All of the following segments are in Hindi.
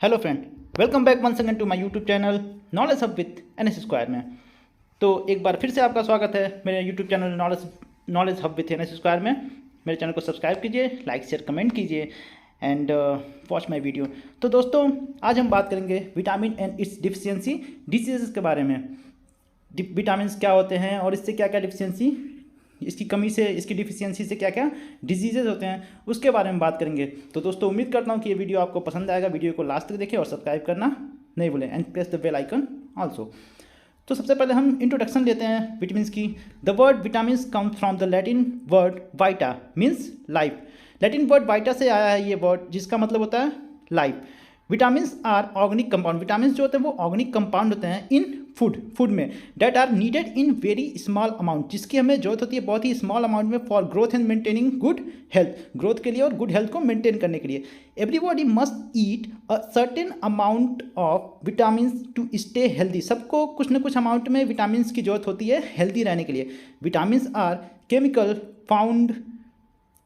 Hello friend, welcome back once again to my YouTube channel knowledge hub with NS square में। तो एक बार फिर से आपका स्वागत है मेरे YouTube channel knowledge hub with NS square में। मेरे चैनल को सब्सक्राइब कीजिए, लाइक शेयर कमेंट कीजिए एंड वॉच माय वीडियो। तो दोस्तों, आज हम बात करेंगे vitamin and it's deficiency diseases के बारे में। विटामिन क्या होते हैं और इससे क्या क्या डिफिशियंसी, इसकी कमी से, इसकी डिफिशियंसी से क्या क्या डिजीजेज होते हैं, उसके बारे में बात करेंगे। तो दोस्तों, उम्मीद करता हूँ कि ये वीडियो आपको पसंद आएगा। वीडियो को लास्ट तक देखें और सब्सक्राइब करना नहीं भूलें and press the bell icon also. तो सबसे पहले हम इंट्रोडक्शन लेते हैं विटामिन की। The word vitamin come from the Latin word vita means life. Latin word vita से आया है ये वर्ड, जिसका मतलब होता है life. Vitamin are organic compound. Vitamin जो होते हैं वो ऑर्गेनिक कंपाउंड होते हैं इन फूड में that are needed in very small amount, जिसकी हमें जरूरत होती है बहुत ही स्मॉल अमाउंट में for growth and maintaining good health, growth के लिए और गुड हेल्थ को मेंटेन करने के लिए। Everybody must eat a certain amount of vitamin to stay healthy. सबको कुछ ना कुछ अमाउंट में विटामिन की जरूरत होती है हेल्दी रहने के लिए। Vitamin are chemical found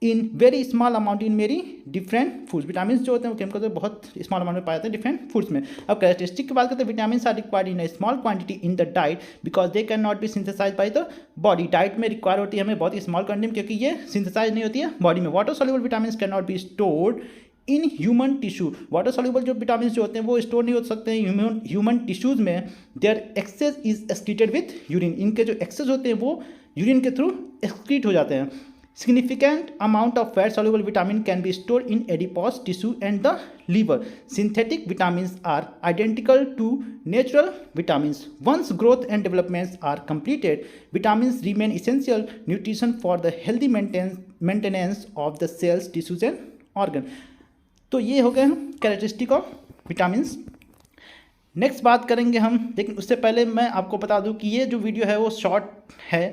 in very small amount in very different foods. Vitamin जो होते हैं वो केमिकल तो बहुत स्मॉल अमाउंट में पाए जाते हैं डिफरेंट फूड्स में। अब कैरेक्टरिस्टिक की बात करते हैं, vitamin are required in a small quantity in the diet because they can not be synthesize by the body. Diet में रिक्वायर होती है हमें बहुत ही स्मॉल क्वांटिटी में, क्योंकि ये सिंथेसाइज नहीं होती है बॉडी में। Water soluble vitamin can not be stored in human tissue. Water soluble जो विटामिन जो होते हैं वो स्टोर नहीं हो सकते हैं ह्यूमन टिश्यूज में। Their excess is excreted with urine. इनके जो एक्सेस होते हैं वो यूरिन के थ्रू एक्सक्रीट हो जाते हैं। Significant amount of fat soluble vitamin can be stored in adipose tissue and the liver. Synthetic vitamins are identical to natural vitamins. Once growth and developments are completed, vitamins remain essential nutrition for the healthy maintenance of the cells, tissues and organ. तो ये हो गए कैरेक्टरिस्टिक ऑफ विटामिन्स। नेक्स्ट बात करेंगे हम, लेकिन उससे पहले मैं आपको बता दूं कि ये जो वीडियो है वो शॉर्ट है,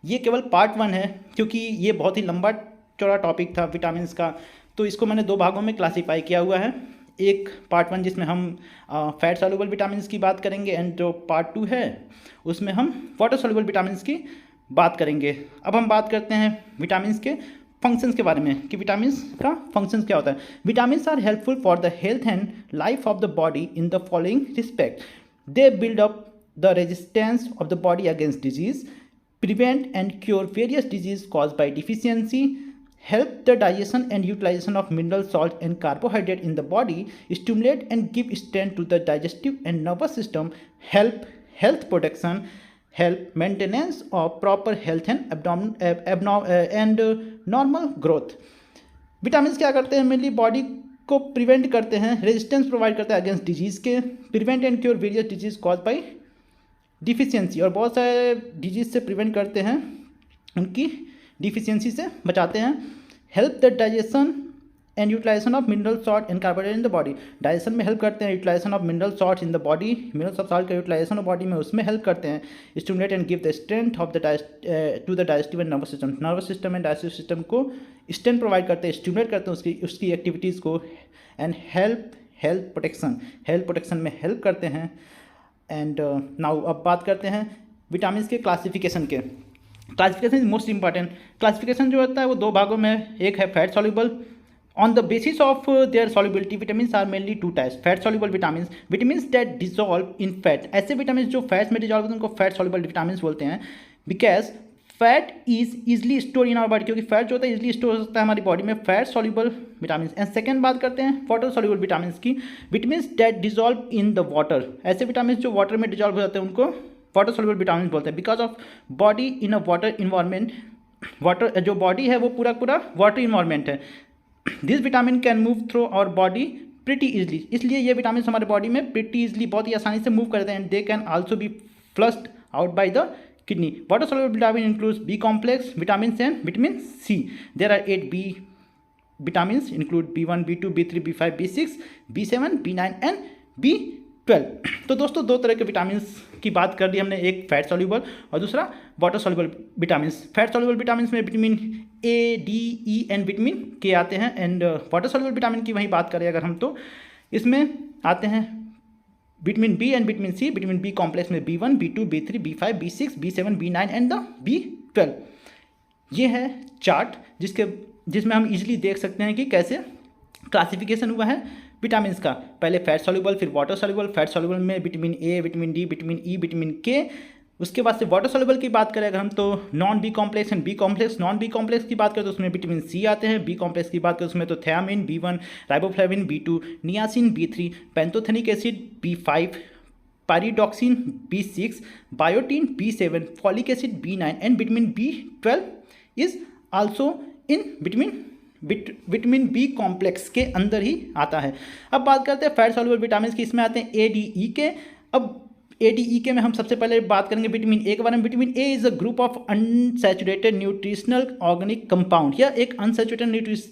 ये केवल पार्ट 1 है, क्योंकि ये बहुत ही लंबा चौड़ा टॉपिक था विटामिन का। तो इसको मैंने 2 भागों में क्लासीफाई किया हुआ है। एक पार्ट 1 जिसमें हम फैट सॉल्युबल विटामिन की बात करेंगे एंड जो पार्ट 2 है उसमें हम वाटर सॉल्युबल विटामिन की बात करेंगे। अब हम बात करते हैं विटामिन के फंक्शंस के बारे में कि विटामिन का फंक्शंस क्या होता है। Vitamin are helpful for the health and life of the body in the following respect. They build up the resistance of the body against disease, prevent and cure various diseases caused by deficiency, help the digestion and utilization of mineral salt and carbohydrate in the body, stimulate and give strength to the digestive and nervous system, help health protection, help maintenance of proper health and normal growth. Vitamin क्या करते हैं? मेनली बॉडी को प्रिवेंट करते हैं, रेजिस्टेंस प्रोवाइड करते हैं अगेंस्ट डिजीज़ के, prevent and cure various disease cause by deficiency, और बहुत सारे डिजीज से प्रिवेंट करते हैं, उनकी डिफिशियंसी से बचाते हैं। Help the digestion and utilization of mineral salt and carbohydrate in the body. Digestion में हेल्प करते हैं, utilization of mineral salt in the body, mineral of salt का यूटिलाइजेशन ऑफ बॉडी में उसमें हेल्प करते हैं। Stimulate and give the strength of the to the digestive and nervous system. Nervous system and digestive system को स्ट्रेंथ प्रोवाइड करते हैं, स्टिमुलेट करते हैं उसकी एक्टिविटीज़ को। एंड हेल्थ प्रोटेक्शन में हेल्प करते हैं। एंड नाउ अब बात करते हैं विटामिन के क्लासिफिकेशन के। Classification is most important. Classification जो होता है वो 2 भागों में, एक है fat soluble. On the basis of their solubility vitamin are mainly 2 types. Fat soluble vitamin that dissolve in fat. ऐसे विटामिन जो फैट्स में डिजॉल्व होते हैं उनको फैट सॉल्युबल विटामिन बोलते हैं। Because fat is easily store in our body, क्योंकि फैट जो होता है इजली स्टोर हो सकता है हमारी बॉडी में, fat soluble vitamin. And second बात करते हैं वाटर सॉल्युबल विटामिन की। Vitamin that dissolve in the water. ऐसे विटामिन जो वाटर में डिजॉल्व हो जाते हैं उनको वाटर सॉल्युबल विटामिन बोलते हैं। Because of body in a water environment, water जो बॉडी है वो पूरा वाटर इन्वायरमेंट है। This vitamin can move through our body pretty easily. इसलिए ये विटामिन हमारे बॉडी में प्रिटी इजली, बहुत ही आसानी से मूव करते हैं। And they can also be flushed out by the kidney. Water soluble vitamin includes B complex vitamins and vitamin C. There are 8 B vitamins include B1, B2, B3, B5, B6, B7, B9 and B12. तो दोस्तों 2 तरह के विटामिन की बात कर दी हमने, एक फैट सॉल्युबल और दूसरा water soluble vitamin. Fat soluble vitamin में vitamin A, D, E and vitamin K आते हैं। एंड वाटर सॉल्युबल विटामिन की वहीं बात करें अगर हम, तो इसमें आते हैं vitamin B and vitamin C. Vitamin B complex में B1, B2, B3, B5, B6, B7, B9 and the B12। ये है चार्ट जिसमें हम इजीली देख सकते हैं कि कैसे क्लासिफिकेशन हुआ है विटामिन का, पहले फैट सॉल्युबल फिर वाटर सॉल्युबल। फैट सॉल्युबल में विटामिन ए, vitamin D, vitamin E, vitamin के। उसके बाद से वाटर सॉल्युबल की बात करें अगर हम, तो non B complex and B complex. Non B complex की बात करें तो उसमें विटामिन सी आते हैं। बी कॉम्प्लेक्स की बात करें उसमें तो thiamine, B1, riboflavin, B2, niacin, B3, pantothenic acid, B5, pyridoxine, B6, biotin, B7, folic acid, B9 and vitamin B12 is also in vitamin B complex के अंदर ही आता है। अब बात करते हैं फैट सॉल्युबल विटामिन की, इसमें आते हैं ए, डी, ई के। अब ए, डी, ई के में हम सबसे पहले बात करेंगे विटामिन ए के बारे में। Vitamin A is a group of unsaturated nutritional organic compound. यह एक अनसैचुरेटेड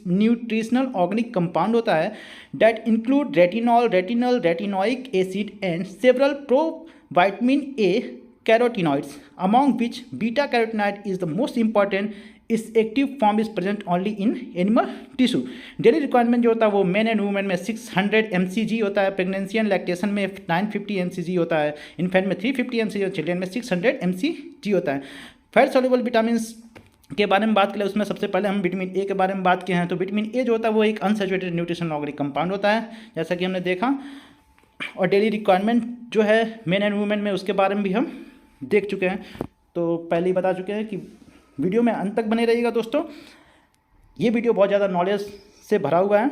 न्यूट्रिशनल ऑर्गेनिक कंपाउंड होता है that include retinol, retinoic acid and several provitamin A carotenoids, among which beta carotenoid is the most important. इस active form is present only in animal tissue. Daily requirement जो होता है वो मेन एंड वुमेन में 600 mcg होता है, प्रेगनेंसी एंड लैक्टेशन में 950 mcg होता है, इन्फेंट में 350 mcg और चिल्ड्रन में 600 mcg होता है। फैट सॉल्युबल विटामिन के बारे में बात करें उसमें सबसे पहले हम विटामिन ए के बारे में बात किए हैं। तो विटामिन ए जो होता है वो एक अनसैचुरेटेड न्यूट्रिशनल ऑर्गेनिक कंपाउंड होता है, जैसा कि हमने देखा। और डेली रिक्वायरमेंट जो है मेन एंड वुमेन में, उसके बारे में भी हम देख चुके हैं, तो पहले ही बता चुके हैं कि वीडियो में अंत तक बने रहिएगा दोस्तों। ये वीडियो बहुत ज़्यादा नॉलेज से भरा हुआ है,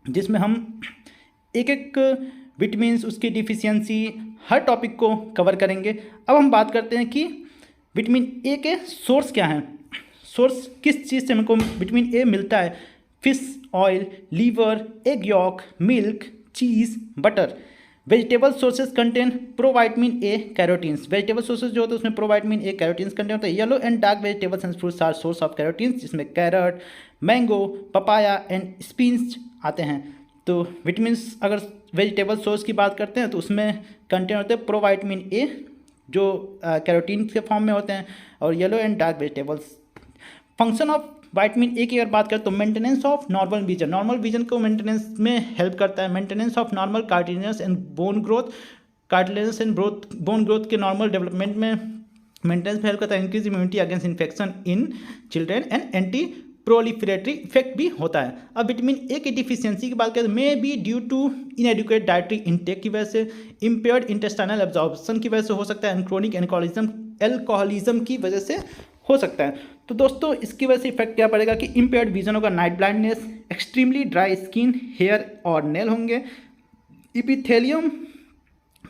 जिसमें हम एक एक विटामिन्स, उसकी डिफिशियंसी, हर टॉपिक को कवर करेंगे। अब हम बात करते हैं कि विटामिन ए के सोर्स क्या हैं। सोर्स किस चीज़ से हमको विटामिन ए मिलता है? Fish oil, liver, egg yolk, milk, cheese, butter. Vegetable sources contain provitamin A carotenes. Vegetable sources जो होते हैं उसमें प्रोवाइटामिन ए कैरोटीन्स कंटेन होता है। Yellow and dark vegetables and fruits are source of carotenes, जिसमें carrot, mango, papaya and spinach आते हैं। तो विटामिन्स अगर वेजिटेबल सोर्स की बात करते हैं तो उसमें कंटेन होते हैं प्रोवाइटामिन ए, जो कैरोटीन के फॉर्म में होते हैं, और yellow and dark vegetables. Function of vitamin A की अगर बात करें तो maintenance of normal vision. Normal vision को मेंटेनेंस में हेल्प करता है। Maintenance of normal cartilages and bone growth, cartilages and bone growth के नॉर्मल डेवलपमेंट में मेंटेनेंस में हेल्प करता है। Increase immunity against infection in children and anti proliferatory effect भी होता है। अब विटामिन ए की डिफिशियंसी की बात करें तो may be due to inadequate dietary intake की वजह से, इम्पेयर्ड इंटेस्टाइनल एब्जॉर्प्शन की वजह से हो सकता है, एंड क्रोनिक एल्कोहलिज्म की वजह से हो सकता है। तो दोस्तों इसकी वजह से इफेक्ट क्या पड़ेगा कि इम्पेयर्ड विजन होगा, night blindness, extremely dry skin, hair और नेल होंगे, epithelium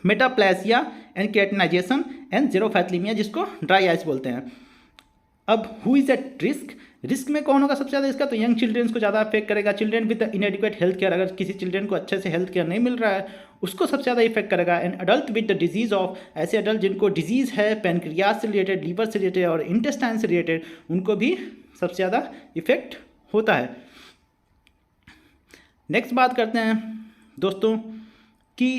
metaplasia and keratinization and xerophthalmia, जिसको ड्राई आइज बोलते हैं। अब who is at risk? Risk में कौन होगा सबसे ज़्यादा इसका? तो यंग चिल्ड्रंस को ज़्यादा अफेक्ट करेगा। चिल्ड्रन विद इनएडिक्वेट हेल्थ केयर, अगर किसी चिल्ड्रन को अच्छे से हेल्थ केयर नहीं मिल रहा है उसको सबसे ज़्यादा इफेक्ट करेगा। And adult with the disease of, ऐसे अडल्ट जिनको डिजीज़ है पैनक्रियाज से रिलेटेड, लीवर से रिलेटेड और इंटेस्टाइन से रिलेटेड, उनको भी सबसे ज़्यादा इफेक्ट होता है। नेक्स्ट बात करते हैं दोस्तों कि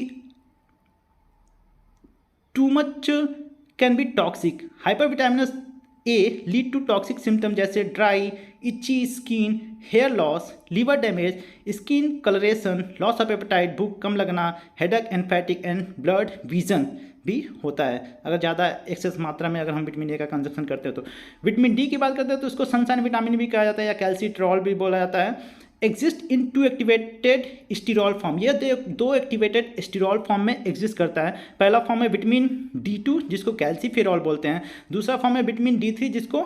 too much can be toxic. Hypervitaminosis A lead to toxic symptom जैसे dry, itchy skin, hair loss, liver damage, skin coloration, loss of appetite, भूख कम लगना, headache and fatigue and blurred vision भी होता है अगर ज़्यादा एक्सेस मात्रा में अगर हम विटामिन ए का कंजप्शन करते हो। तो विटामिन डी की बात करते हैं तो उसको सनशाइन विटामिन भी कहा जाता है या कैल्सिट्रॉल भी बोला जाता है। Exist in two activated sterol form, यह दो एक्टिवेटेड स्टीरॉल फॉर्म में एग्जिस्ट करता है। पहला फॉर्म है विटामिन D2 जिसको कैल्सीफेरॉल बोलते हैं, दूसरा फॉर्म है विटामिन D3 जिसको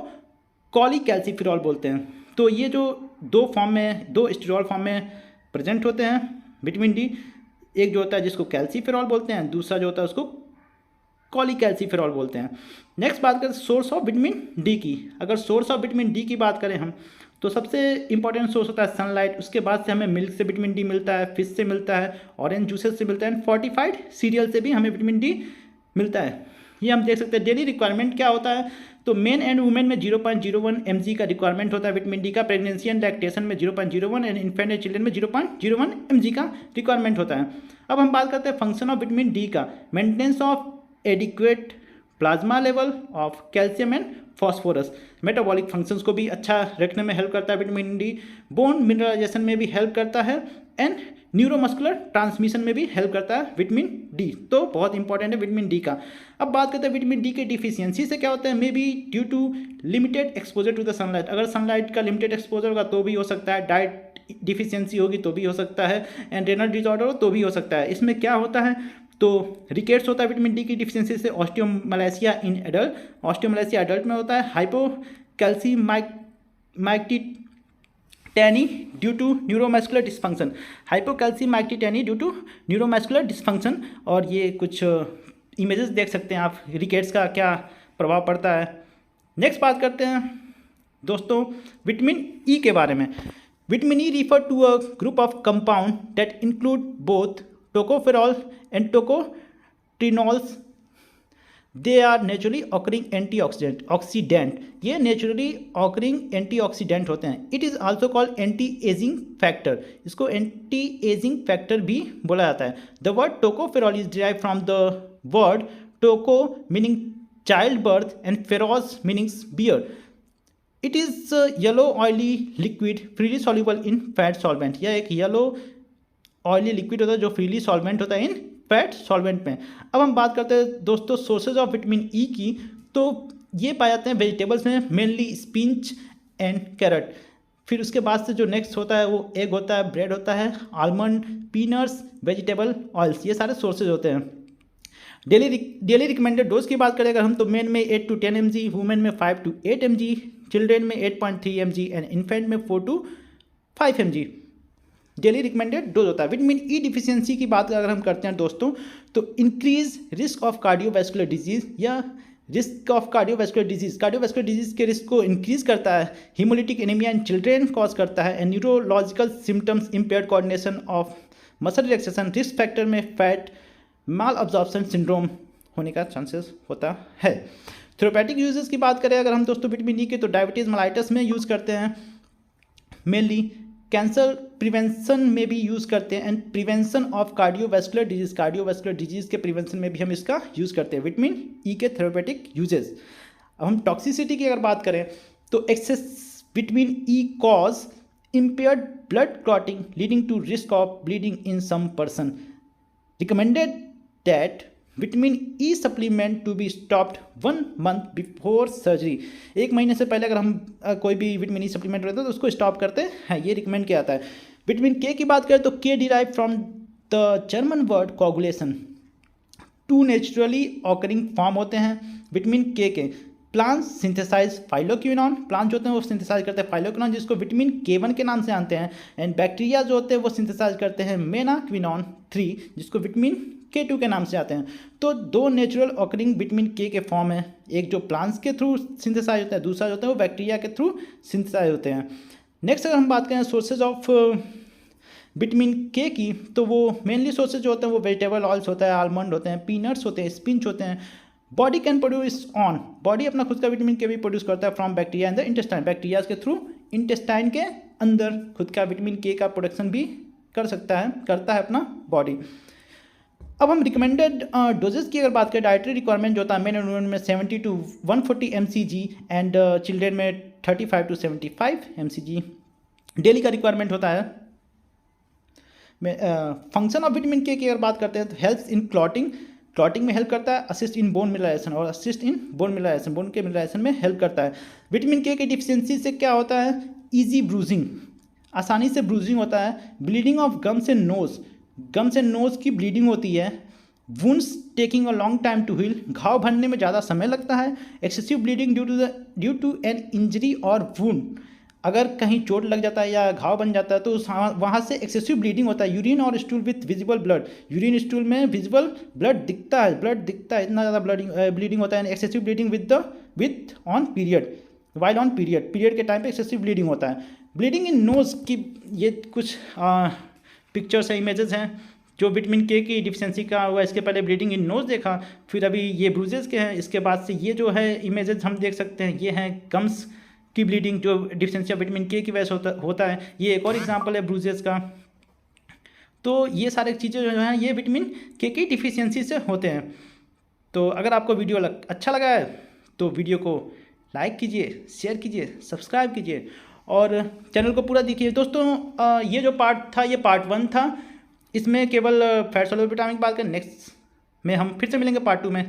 कॉलीकैल्सीफेरॉल बोलते हैं। तो ये जो दो स्टीरॉल फॉर्म में प्रेजेंट होते हैं विटामिन डी, एक जो होता है जिसको कैल्सीफेरॉल बोलते हैं, दूसरा जो होता है उसको कॉलीकैल्सीफेरॉल बोलते हैं। नेक्स्ट बात करें सोर्स ऑफ विटामिन डी की। अगर सोर्स ऑफ विटामिन डी की बात करें हम तो सबसे इंपॉर्टेंट सोर्स होता है सनलाइट, उसके बाद से हमें मिल्क से विटामिन डी मिलता है, फिश से मिलता है, ऑरेंज जूसेस से मिलता है, एंड फोर्टिफाइड सीरियल से भी हमें विटामिन डी मिलता है। ये हम देख सकते हैं। डेली रिक्वायरमेंट क्या होता है तो मेन एंड वुमेन में 0.01 mg का रिक्वायरमेंट होता है विटामिन डी का, प्रेगनेंसी एंड लैक्टेशन में 0.01 एंड इन्फेंट एंड चिल्ड्रन में 0.01 mg का रिक्वायरमेंट होता है। अब हम बात करते हैं फंक्शन ऑफ विटामिन डी का। Maintenance of adequate plasma level of calcium and phosphorus, metabolic functions को भी अच्छा रखने में हेल्प करता है विटामिन डी। बोन मिनरलाइजेशन में भी हेल्प करता है एंड न्यूरोमस्कुलर ट्रांसमिशन में भी हेल्प करता है विटामिन डी, तो बहुत इंपॉर्टेंट है विटामिन डी का। अब बात करते हैं विटामिन डी के डिफिशियंसी से क्या होता है। May be due to limited exposure to the sunlight, अगर सनलाइट का लिमिटेड एक्सपोजर होगा तो भी हो सकता है, डाइट डिफिशियंसी होगी तो भी हो सकता है, एंड रेनल डिसऑर्डर हो तो भी हो सकता है। इसमें क्या होता है, तो रिकेट्स होता है विटामिन डी की डिफिशियंसी से, ऑस्टियोमैलासिया इन एडल्ट, ऑस्टियोमैलासिया एडल्ट में होता है, hypocalcemic tetany due to neuromuscular dysfunction, hypocalcemic tetany due to neuromuscular dysfunction. और ये कुछ इमेजेस देख सकते हैं आप, रिकेट्स का क्या प्रभाव पड़ता है। नेक्स्ट बात करते हैं दोस्तों विटामिन ई के बारे में। Vitamin E refer to a group of compound that include both tocopherol and tocotrienols. They are naturally occurring oxidant, ये नेचुरली ऑकरिंग एंटीऑक्सीडेंट होते हैं। It is also called anti ageing factor, इसको एंटी एजिंग फैक्टर भी बोला जाता है। The word tocopherol is derive from the word toco meaning child birth and pheros meanings bear. It is yellow oily liquid freely soluble in fat solvent, यह एक येलो ऑयली लिक्विड होता है जो फ्रीली सॉल्वेंट होता है इन फैट सॉल्वेंट में। अब हम बात करते हैं दोस्तों सोर्सेज ऑफ विटामिन ई की, तो ये पाए जाते हैं वेजिटेबल्स में, मेनली स्पिंच एंड कैरेट। फिर उसके बाद से जो नेक्स्ट होता है वो एग होता है, ब्रेड होता है, आलमंड, पीनट्स, वेजिटेबल ऑयल्स, ये सारे सोर्सेज होते हैं। डेली रिकमेंडेड डोज की बात करें अगर हम, तो मेन में 8 to 10 mg, वुमेन में 5 to 8 mg, चिल्ड्रेन में 8.3 mg एंड इन्फेंट में 4 to 5 mg daily recommended dose होता है। विटामिन ई डिफिशियंसी की बात अगर हम करते हैं दोस्तों, तो increase risk of cardiovascular disease, या रिस्क ऑफ कार्डियोवैस्कुलर डिजीज के रिस्क को इंक्रीज करता है। Haemolytic anaemia in children cause करता है, and neurological symptoms, impaired coordination of muscle relaxation. Risk factor में फैट माल अब्जॉर्प्शन सिंड्रोम होने का चांसेस होता है। थेरेपेटिक यूजेस की बात करें अगर हम दोस्तों विटामिन ई के, तो डायबिटीज़ मेलाइटस में यूज़ करते हैं, मेनली कैंसर प्रिवेंशन में भी यूज़ करते हैं, and prevention of cardiovascular disease के प्रिवेंशन में भी हम इसका यूज़ करते हैं विटामिन ई के थेरेपेटिक यूजेस। अब हम टॉक्सिसिटी की अगर बात करें, तो excess vitamin E cause impaired blood clotting leading to risk of bleeding in some person. Recommended that vitamin E supplement to be stopped 1 month before surgery. 1 महीने से पहले अगर हम कोई भी विटामिन ई सप्लीमेंट रहता है तो उसको स्टॉप करते हैं, ये रिकमेंड किया जाता है। विटामिन के की बात करें तो के derive from the German word coagulation. 2 naturally occurring form होते हैं विटामिन के। प्लांट्स सिंथेसाइज फाइलोक्विनॉन, प्लांट जो होते हैं वो सिंथेसाइज करते हैं फाइलोक्विनॉन जिसको विटामिन K1 के नाम से जानते हैं, एंड बैक्टीरिया जो होते हैं वो सिंथेसाइज करते हैं मेनाक्विनॉन 3 जिसको विटामिन K2 के नाम से आते हैं। तो 2 नेचुरल ऑकरिंग विटामिन K के फॉर्म है, एक जो प्लांट्स के थ्रू सिंथेसाइज होता है, दूसरा जो होता है वो बैक्टीरिया के थ्रू सिंथेसाइज होते हैं। नेक्स्ट अगर हम बात करें सोर्सेज ऑफ विटामिन K की, तो वो मेनली सोर्सेज जो होते हैं वो वेजिटेबल ऑयल्स होता है, आलमंड होते हैं, पीनट्स होते हैं, स्पिंच होते हैं। Body can produce on, body अपना खुद का विटामिन के भी प्रोड्यूस करता है from bacteria in the intestine, bacteria के थ्रू इंटेस्टाइन के अंदर खुद का विटामिन के का प्रोडक्शन भी करता है अपना बॉडी। अब हम रिकमेंडेड डोजेस की अगर बात करें, डाइटरी रिक्वायरमेंट जो होता है मेन एंड वुमेन में 70 to 140 mcg एंड चिल्ड्रेन में 35 to 75 mcg डेली का रिक्वायरमेंट होता है। फंक्शन ऑफ विटामिन के की अगर बात करते हैं तो हेल्प इन क्लॉटिंग में हेल्प करता है, असिस्ट इन बोन मिनरलाइजेशन, और assist in bone mineralization, bone के मिनरलाइजेशन में हेल्प करता है। विटामिन के की डिफिशियंसी से क्या होता है, इजी ब्रूजिंग, आसानी से ब्रूजिंग होता है, bleeding of gums and nose की ब्लीडिंग होती है, wounds taking a long time to heal, घाव भरने में ज़्यादा समय लगता है, excessive bleeding due to an injury और वुंड, अगर कहीं चोट लग जाता है या घाव बन जाता है तो वहाँ से एक्सेसिव ब्लीडिंग होता है। यूरिन और stool with visible blood, urine stool में विजिबल ब्लड दिखता है, इतना ज़्यादा ब्लीडिंग होता है। Excessive bleeding with on period, while on period के टाइम पे एक्सेसिव ब्लीडिंग होता है। ब्लीडिंग इन नोज की ये कुछ पिक्चर्स हैं, इमेजेस हैं जो विटामिन के की डिफिशियंसी का हुआ। इसके पहले ब्लीडिंग इन नोज देखा, फिर अभी ये ब्रूजेस के हैं, इसके बाद से ये जो है इमेजेस हम देख सकते हैं, ये हैं गम्स की ब्लीडिंग जो डिफिशियंसी ऑफ विटामिन के की वजह से होता है। ये एक और एग्जांपल है ब्रूजेस का। तो ये सारे चीज़ें जो हैं ये विटामिन के की डिफिशियंसी से होते हैं। तो अगर आपको वीडियो अच्छा लगा है तो वीडियो को लाइक कीजिए, शेयर कीजिए, सब्सक्राइब कीजिए, और चैनल को पूरा देखिए दोस्तों। ये जो पार्ट था ये पार्ट 1 था, इसमें केवल फैट सॉल्युबल विटामिन की बात करें। नेक्स्ट में हम फिर से मिलेंगे पार्ट 2 में।